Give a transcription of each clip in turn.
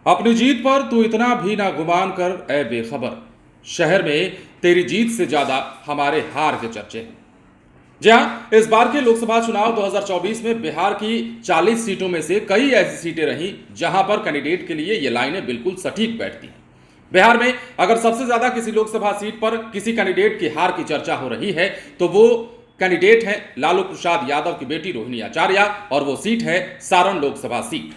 अपनी जीत पर तू इतना भी ना गुमान कर ए बेखबर। शहर में तेरी जीत से ज्यादा हमारे हार के चर्चे हैं। जी हाँ, इस बार के लोकसभा चुनाव 2024 में बिहार की 40 सीटों में से कई ऐसी सीटें रहीं जहां पर कैंडिडेट के लिए ये लाइनें बिल्कुल सटीक बैठती हैं। बिहार में अगर सबसे ज्यादा किसी लोकसभा सीट पर किसी कैंडिडेट की हार की चर्चा हो रही है तो वो कैंडिडेट है लालू प्रसाद यादव की बेटी रोहिणी आचार्य और वो सीट है सारण लोकसभा सीट।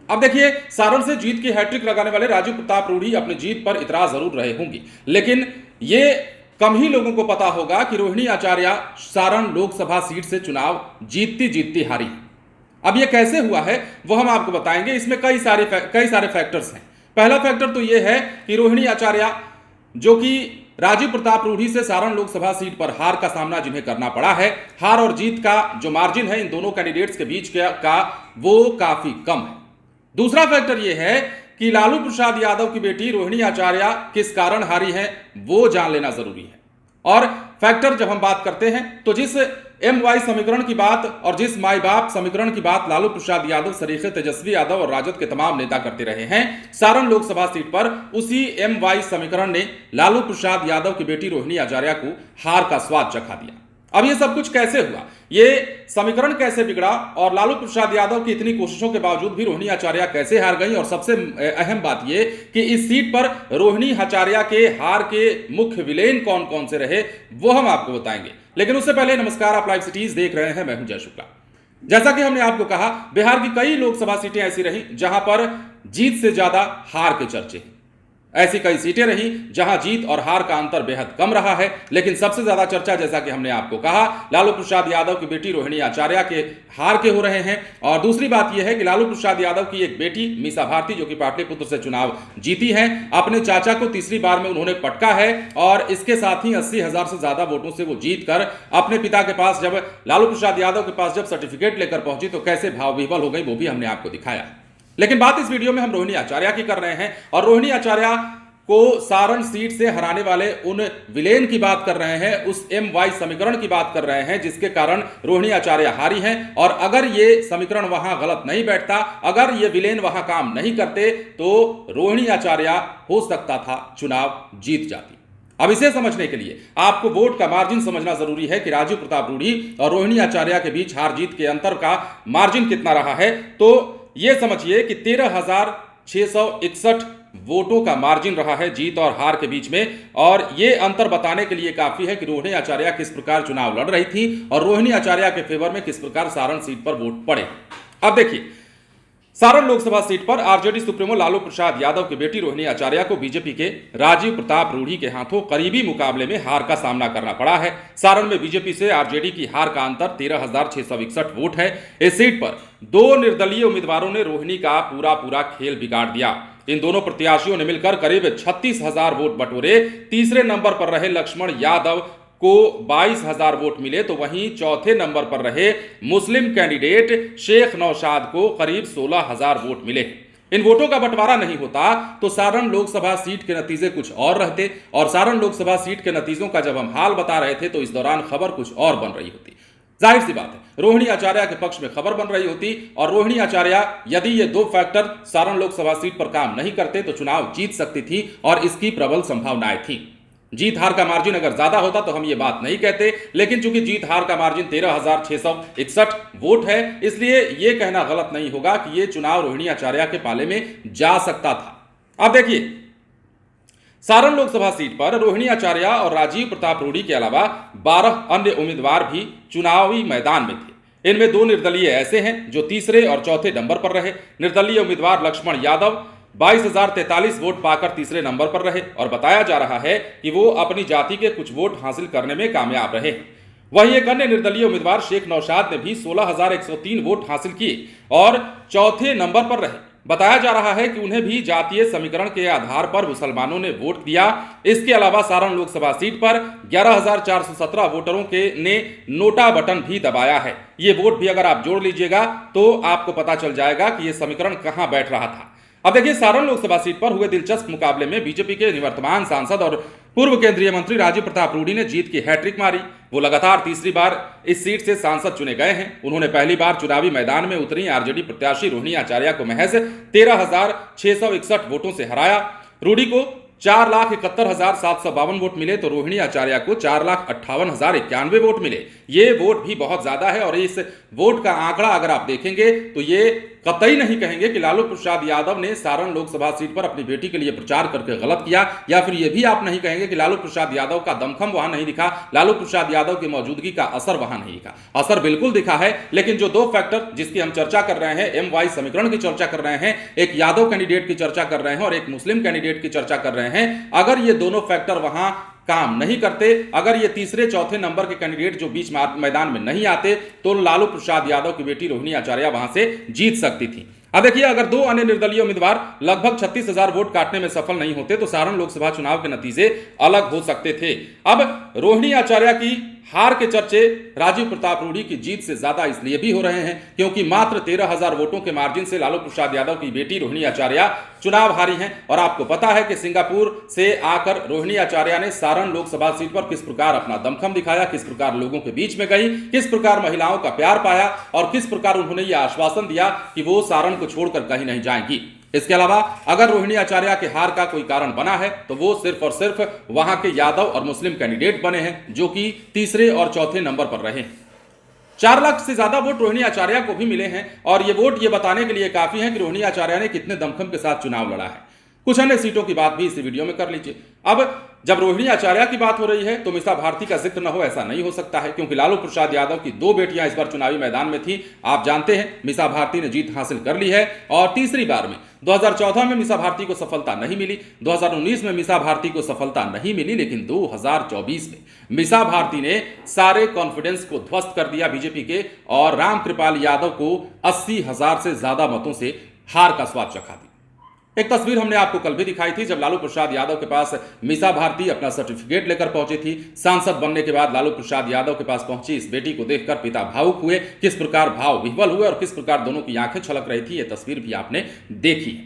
अब देखिए, सारण से जीत की हैट्रिक लगाने वाले राजीव प्रताप रूढ़ी अपनी जीत पर इतराज जरूर रहे होंगे, लेकिन ये कम ही लोगों को पता होगा कि रोहिणी आचार्य सारण लोकसभा सीट से चुनाव जीतती जीतती हारी है। अब ये कैसे हुआ है वो हम आपको बताएंगे। इसमें कई सारे फैक्टर्स हैं। पहला फैक्टर तो ये है कि रोहिणी आचार्य, जो कि राजीव प्रताप रूढ़ी से सारण लोकसभा सीट पर हार का सामना जिन्हें करना पड़ा है, हार और जीत का जो मार्जिन है इन दोनों कैंडिडेट्स के बीच का वो काफी कम है। दूसरा फैक्टर यह है कि लालू प्रसाद यादव की बेटी रोहिणी आचार्य किस कारण हारी है वो जान लेना जरूरी है। और फैक्टर जब हम बात करते हैं तो जिस MY समीकरण की बात और जिस माई बाप समीकरण की बात लालू प्रसाद यादव, सरीखे तेजस्वी यादव और राजद के तमाम नेता करते रहे हैं सारण लोकसभा सीट पर, उसी MY समीकरण ने लालू प्रसाद यादव की बेटी रोहिणी आचार्य को हार का स्वाद चखा दिया। अब ये सब कुछ कैसे हुआ, ये समीकरण कैसे बिगड़ा और लालू प्रसाद यादव की इतनी कोशिशों के बावजूद भी रोहिणी आचार्य कैसे हार गई, और सबसे अहम बात ये कि इस सीट पर रोहिणी आचार्य के हार के मुख्य विलेन कौन कौन से रहे वो हम आपको बताएंगे। लेकिन उससे पहले नमस्कार, आप लाइव सिटीज देख रहे हैं, मैं हूं जय शुक्ला। जैसा कि हमने आपको कहा, बिहार की कई लोकसभा सीटें ऐसी रही जहां पर जीत से ज्यादा हार के चर्चे हैं। ऐसी कई सीटें रही जहां जीत और हार का अंतर बेहद कम रहा है, लेकिन सबसे ज्यादा चर्चा, जैसा कि हमने आपको कहा, लालू प्रसाद यादव की बेटी रोहिणी आचार्य के हार के हो रहे हैं। और दूसरी बात यह है कि लालू प्रसाद यादव की एक बेटी मीसा भारती, जो कि पाटलिपुत्र से चुनाव जीती है, अपने चाचा को तीसरी बार में उन्होंने पटका है और इसके साथ ही 80,000 से ज्यादा वोटों से वो जीत कर अपने पिता के पास, जब लालू प्रसाद यादव के पास जब सर्टिफिकेट लेकर पहुंची तो कैसे भाव विह्वल हो गई वो भी हमने आपको दिखाया। लेकिन बात इस वीडियो में हम रोहिणी आचार्य की कर रहे हैं और रोहिणी आचार्य को सारण सीट से हराने वाले उन विलेन की बात कर रहे हैं, उस MY समीकरण की बात कर रहे हैं जिसके कारण रोहिणी आचार्य हारी हैं। और अगर ये समीकरण वहां गलत नहीं बैठता, अगर ये विलेन वहां काम नहीं करते तो रोहिणी आचार्य हो सकता था चुनाव जीत जाती। अब इसे समझने के लिए आपको वोट का मार्जिन समझना जरूरी है कि राजीव प्रताप रूढ़ी और रोहिणी आचार्य के बीच हार जीत के अंतर का मार्जिन कितना रहा है। तो यह समझिए कि 13,661 वोटों का मार्जिन रहा है जीत और हार के बीच में। और यह अंतर बताने के लिए काफी है कि रोहिणी आचार्य किस प्रकार चुनाव लड़ रही थी और रोहिणी आचार्य के फेवर में किस प्रकार सारण सीट पर वोट पड़े। अब देखिए, सारण लोकसभा सीट पर आरजेडी सुप्रीमो लालू प्रसाद यादव की बेटी रोहिणी आचार्य को बीजेपी के राजीव प्रताप रूढ़ी के हाथों करीबी मुकाबले में हार का सामना करना पड़ा है। सारण में बीजेपी से आरजेडी की हार का अंतर 13,661 वोट है। इस सीट पर दो निर्दलीय उम्मीदवारों ने रोहिणी का पूरा खेल बिगाड़ दिया। इन दोनों प्रत्याशियों ने मिलकर करीब 36,000 वोट बटोरे। तीसरे नंबर पर रहे लक्ष्मण यादव को 22,000 वोट मिले, तो वहीं चौथे नंबर पर रहे मुस्लिम कैंडिडेट शेख नौशाद को करीब 16,000 वोट मिले। इन वोटों का बंटवारा नहीं होता तो सारण लोकसभा सीट के नतीजे कुछ और रहते, और सारण लोकसभा सीट के नतीजों का जब हम हाल बता रहे थे तो इस दौरान खबर कुछ और बन रही होती। जाहिर सी बात है, रोहिणी आचार्य के पक्ष में खबर बन रही होती और रोहिणी आचार्य, यदि ये दो फैक्टर सारण लोकसभा सीट पर काम नहीं करते तो चुनाव जीत सकती थी और इसकी प्रबल संभावनाएं थी। जीत हार का मार्जिन अगर ज्यादा होता तो हम ये बात नहीं कहते, लेकिन चूंकि जीत हार का मार्जिन 13,661 वोट है, इसलिए यह कहना गलत नहीं होगा कि यह चुनाव रोहिणी आचार्य के पाले में जा सकता था। अब देखिए, सारण लोकसभा सीट पर रोहिणी आचार्य और राजीव प्रताप रूढ़ी के अलावा 12 अन्य उम्मीदवार भी चुनावी मैदान में थे। इनमें दो निर्दलीय ऐसे हैं जो तीसरे और चौथे नंबर पर रहे। निर्दलीय उम्मीदवार लक्ष्मण यादव 22,043 वोट पाकर तीसरे नंबर पर रहे और बताया जा रहा है कि वो अपनी जाति के कुछ वोट हासिल करने में कामयाब रहे। वहीं एक अन्य निर्दलीय उम्मीदवार शेख नौशाद ने भी 16,103 वोट हासिल किए और चौथे नंबर पर रहे। बताया जा रहा है कि उन्हें भी जातीय समीकरण के आधार पर मुसलमानों ने वोट दिया। इसके अलावा सारण लोकसभा सीट पर 11,417 वोटरों ने नोटा बटन भी दबाया है। ये वोट भी अगर आप जोड़ लीजिएगा तो आपको पता चल जाएगा कि यह समीकरण कहां बैठ रहा था। अब देखिए, सारण लोकसभा सीट पर हुए दिलचस्प मुकाबले में बीजेपी के निवर्तमान सांसद और पूर्व केंद्रीय मंत्री राजीव प्रताप रूढ़ी ने जीत की हैट्रिक मारी। वो लगातार तीसरी बार इस सीट से सांसद चुने गए हैं। उन्होंने पहली बार चुनावी मैदान में उतरी आरजेडी प्रत्याशी रोहिणी आचार्य को महज 13,661 वोटों से हराया। रूडी को 4,71,752 वोट मिले तो रोहिणी आचार्य को 4,58,091 वोट मिले। ये वोट भी बहुत ज्यादा है और इस वोट का आंकड़ा अगर आप देखेंगे तो ये कतई नहीं कहेंगे कि लालू प्रसाद यादव ने सारण लोकसभा सीट पर अपनी बेटी के लिए प्रचार करके गलत किया, या फिर यह भी आप नहीं कहेंगे कि लालू प्रसाद यादव का दमखम वहां नहीं दिखा, लालू प्रसाद यादव की मौजूदगी का असर वहां नहीं दिखा। असर बिल्कुल दिखा है, लेकिन जो दो फैक्टर जिसकी हम चर्चा कर रहे हैं, एम वाई समीकरण की चर्चा कर रहे हैं, एक यादव कैंडिडेट की चर्चा कर रहे हैं और एक मुस्लिम कैंडिडेट की चर्चा कर रहे हैं, अगर ये दोनों फैक्टर वहां काम नहीं करते, अगर ये तीसरे चौथे नंबर के कैंडिडेट जो बीच मैदान में नहीं आते, तो लालू प्रसाद यादव की बेटी रोहिणी आचार्य वहां से जीत सकती थी। अब देखिए, अगर दो अन्य निर्दलीय उम्मीदवार लगभग 36,000 वोट काटने में सफल नहीं होते तो सारण लोकसभा चुनाव के नतीजे अलग हो सकते थे। अब रोहिणी आचार्य की हार के चर्चे राजीव प्रताप रूडी की जीत से ज्यादा इसलिए भी हो रहे हैं क्योंकि मात्र 13,000 वोटों के मार्जिन से लालू प्रसाद यादव की बेटी रोहिणी आचार्य चुनाव हारी हैं। और आपको पता है कि सिंगापुर से आकर रोहिणी आचार्य ने सारण लोकसभा सीट पर किस प्रकार अपना दमखम दिखाया, किस प्रकार लोगों के बीच में गई, किस प्रकार महिलाओं का प्यार पाया और किस प्रकार उन्होंने यह आश्वासन दिया कि वो सारण को छोड़कर कहीं नहीं जाएंगी। इसके अलावा अगर रोहिणी आचार्य के हार का कोई कारण बना है तो वो सिर्फ और सिर्फ वहां के यादव और मुस्लिम कैंडिडेट बने हैं जो कि तीसरे और चौथे नंबर पर रहे। 4 लाख से ज्यादा वोट रोहिणी आचार्य को भी मिले हैं और ये वोट ये बताने के लिए काफी है कि रोहिणी आचार्य ने कितने दमखम के साथ चुनाव लड़ा है। कुछ अन्य सीटों की बात भी इस वीडियो में कर लीजिए। अब जब रोहिणी आचार्य की बात हो रही है तो मीसा भारती का जिक्र न हो ऐसा नहीं हो सकता है, क्योंकि लालू प्रसाद यादव की 2 बेटियां इस बार चुनावी मैदान में थी। आप जानते हैं मीसा भारती ने जीत हासिल कर ली है और तीसरी बार में 2014 में मीसा भारती को सफलता नहीं मिली, 2019 में मीसा भारती को सफलता नहीं मिली, लेकिन 2024 में मीसा भारती ने सारे कॉन्फिडेंस को ध्वस्त कर दिया बीजेपी के और रामकृपाल यादव को 80,000 से ज्यादा मतों से हार का स्वाद चखा दी। एक तस्वीर हमने आपको कल भी दिखाई थी जब लालू प्रसाद यादव के पास मीसा भारती अपना सर्टिफिकेट लेकर पहुंची थी। सांसद बनने के बाद लालू प्रसाद यादव के पास पहुंची इस बेटी को देखकर पिता भावुक हुए, किस प्रकार भाव विह्वल हुए और किस प्रकार दोनों की आंखें छलक रही थी, यह तस्वीर भी आपने देखी है।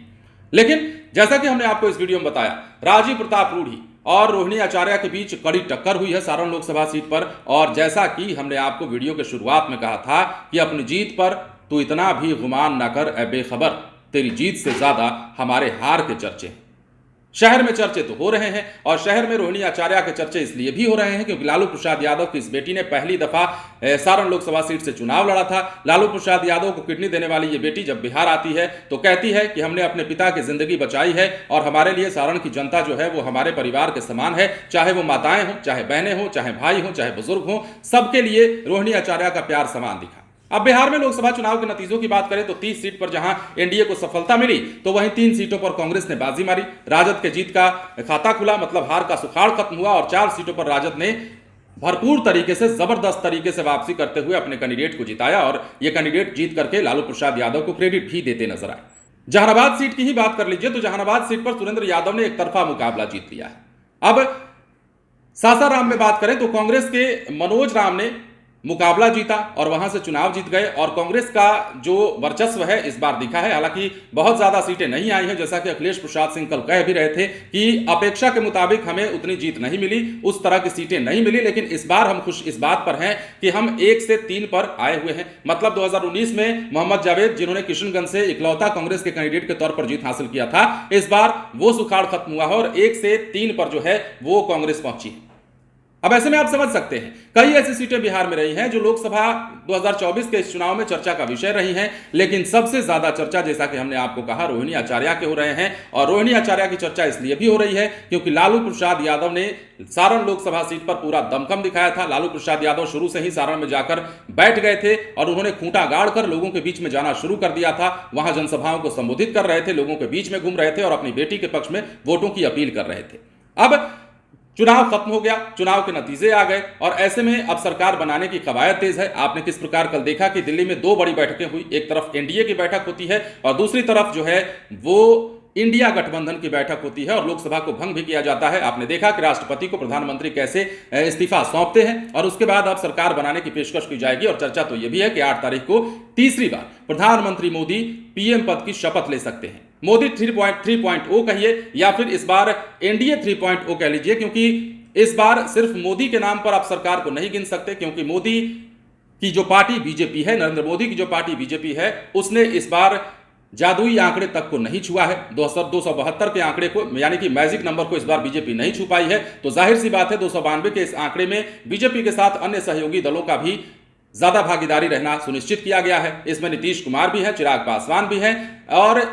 लेकिन जैसा कि हमने आपको इस वीडियो में बताया, राजीव प्रताप रूडी और रोहिणी आचार्य के बीच कड़ी टक्कर हुई है सारण लोकसभा सीट पर। और जैसा कि हमने आपको वीडियो के शुरुआत में कहा था कि अपनी जीत पर तू इतना भी गुमान न कर ए बेखबर, तेरी जीत से ज्यादा हमारे हार के चर्चे हैं। शहर में चर्चे तो हो रहे हैं और शहर में रोहिणी आचार्य के चर्चे इसलिए भी हो रहे हैं क्योंकि लालू प्रसाद यादव की इस बेटी ने पहली दफा सारण लोकसभा सीट से चुनाव लड़ा था। लालू प्रसाद यादव को किडनी देने वाली ये बेटी जब बिहार आती है तो कहती है कि हमने अपने पिता की जिंदगी बचाई है और हमारे लिए सारण की जनता जो है वो हमारे परिवार के समान है, चाहे वो माताएं हो, चाहे बहनें हो, चाहे भाई हो, चाहे बुजुर्ग हो, सबके लिए रोहिणी आचार्य का प्यार समान दिखा। अब बिहार में लोकसभा चुनाव के नतीजों की बात करें तो 30 सीट पर जहां एनडीए को सफलता मिली तो वहीं 3 सीटों पर कांग्रेस ने बाजी मारी। राजद के जीत का खाता खुला, मतलब हार का सुखाड़ खत्म हुआ और 4 सीटों पर राजद ने भरपूर तरीके से, जबरदस्त तरीके से वापसी करते हुए अपने कैंडिडेट को जिताया और यह कैंडिडेट जीत करके लालू प्रसाद यादव को क्रेडिट भी देते नजर आए। जहानाबाद सीट की ही बात कर लीजिए तो जहानाबाद सीट पर सुरेंद्र यादव ने एक तरफा मुकाबला जीत लिया है। अब सासाराम में बात करें तो कांग्रेस के मनोज राम ने मुकाबला जीता और वहां से चुनाव जीत गए और कांग्रेस का जो वर्चस्व है इस बार दिखा है। हालांकि बहुत ज्यादा सीटें नहीं आई हैं, जैसा कि अखिलेश प्रसाद सिंह कल कह भी रहे थे कि अपेक्षा के मुताबिक हमें उतनी जीत नहीं मिली, उस तरह की सीटें नहीं मिली, लेकिन इस बार हम खुश इस बात पर हैं कि हम 1 से 3 पर आए हुए हैं। मतलब 2019 में मोहम्मद जावेद जिन्होंने किशनगंज से इकलौता कांग्रेस के कैंडिडेट के तौर पर जीत हासिल किया था, इस बार वो सुखाड़ खत्म हुआ है और 1 से 3 पर जो है वो कांग्रेस पहुंची है। अब ऐसे में आप समझ सकते हैं कई ऐसी सीटें बिहार में रही हैं जो लोकसभा 2024 के इस चुनाव में चर्चा का विषय रही हैं, लेकिन सबसे ज्यादा चर्चा, जैसा कि हमने आपको कहा, रोहिणी आचार्य के हो रहे हैं। और रोहिणी आचार्य की चर्चा इसलिए भी हो रही है क्योंकि लालू प्रसाद यादव ने सारण लोकसभा सीट पर पूरा दमखम दिखाया था। लालू प्रसाद यादव शुरू से ही सारण में जाकर बैठ गए थे और उन्होंने खूंटा गाड़कर लोगों के बीच में जाना शुरू कर दिया था। वहां जनसभाओं को संबोधित कर रहे थे, लोगों के बीच में घूम रहे थे और अपनी बेटी के पक्ष में वोटों की अपील कर रहे थे। अब चुनाव खत्म हो गया, चुनाव के नतीजे आ गए और ऐसे में अब सरकार बनाने की कवायद तेज है। आपने किस प्रकार कल देखा कि दिल्ली में 2 बड़ी बैठकें हुई, एक तरफ एनडीए की बैठक होती है और दूसरी तरफ जो है वो इंडिया गठबंधन की बैठक होती है और लोकसभा को भंग भी किया जाता है। आपने देखा कि राष्ट्रपति को प्रधानमंत्री कैसे इस्तीफा सौंपते हैं और उसके बाद अब सरकार बनाने की पेशकश की जाएगी। और चर्चा तो यह भी है कि 8 तारीख को तीसरी बार प्रधानमंत्री मोदी पीएम पद की शपथ ले सकते हैं। मोदी 3.0 कहिए या फिर इस बार एनडीए 3.0 कह लीजिए, क्योंकि इस बार सिर्फ मोदी के नाम पर आप सरकार को नहीं गिन सकते, क्योंकि मोदी की जो पार्टी बीजेपी है, नरेंद्र मोदी की जो पार्टी बीजेपी है, उसने इस बार जादुई आंकड़े तक को नहीं छुआ है। 272 के आंकड़े को, यानी कि मैजिक नंबर को इस बार बीजेपी नहीं छू पाई है। तो जाहिर सी बात है 292 के इस आंकड़े में बीजेपी के साथ अन्य सहयोगी दलों का भी ज्यादा भागीदारी रहना सुनिश्चित किया गया है। इसमें नीतीश कुमार भी है, चिराग पासवान भी है और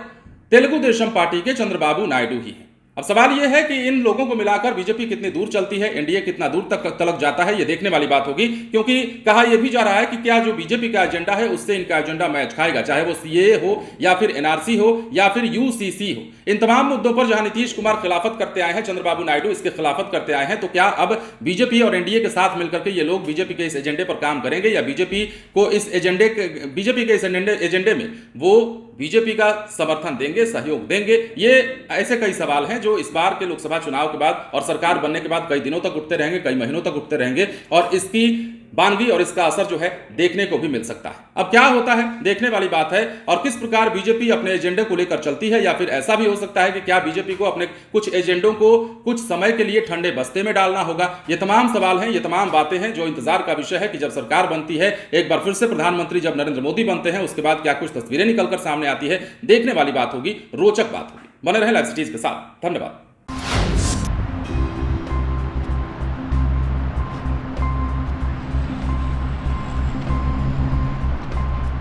तेलुगु देशम पार्टी के चंद्रबाबू नायडू ही हैं। अब सवाल यह है कि इन लोगों को मिलाकर बीजेपी कितनी दूर चलती है, एनडीए कितना दूर तक जाता है, यह देखने वाली बात होगी। क्योंकि कहा यह भी जा रहा है कि क्या जो बीजेपी का एजेंडा है उससे इनका एजेंडा मैच खाएगा, चाहे वो सीएए हो या फिर एनआरसी हो या फिर यूसीसी हो। इन तमाम मुद्दों पर जहां नीतीश कुमार खिलाफत करते आए हैं, चंद्रबाबू नायडू इसके खिलाफत करते आए हैं, तो क्या अब बीजेपी और एनडीए के साथ मिलकर के ये लोग बीजेपी के इस एजेंडे पर काम करेंगे या बीजेपी के इस एजेंडे में वो बीजेपी का समर्थन देंगे, सहयोग देंगे? ये ऐसे कई सवाल हैं जो इस बार के लोकसभा चुनाव के बाद और सरकार बनने के बाद कई दिनों तक उठते रहेंगे, कई महीनों तक उठते रहेंगे और इसकी बानगी और इसका असर जो है देखने को भी मिल सकता है। अब क्या होता है देखने वाली बात है, और किस प्रकार बीजेपी अपने एजेंडे को लेकर चलती है, या फिर ऐसा भी हो सकता है कि क्या बीजेपी को अपने कुछ एजेंडों को कुछ समय के लिए ठंडे बस्ते में डालना होगा। ये तमाम सवाल हैं, ये तमाम बातें हैं जो इंतजार का विषय है कि जब सरकार बनती है, एक बार फिर से प्रधानमंत्री जब नरेंद्र मोदी बनते हैं, उसके बाद क्या कुछ तस्वीरें निकलकर सामने आती है, देखने वाली बात होगी, रोचक बात होगी। बने रहे लाइव सिटीज के साथ। धन्यवाद।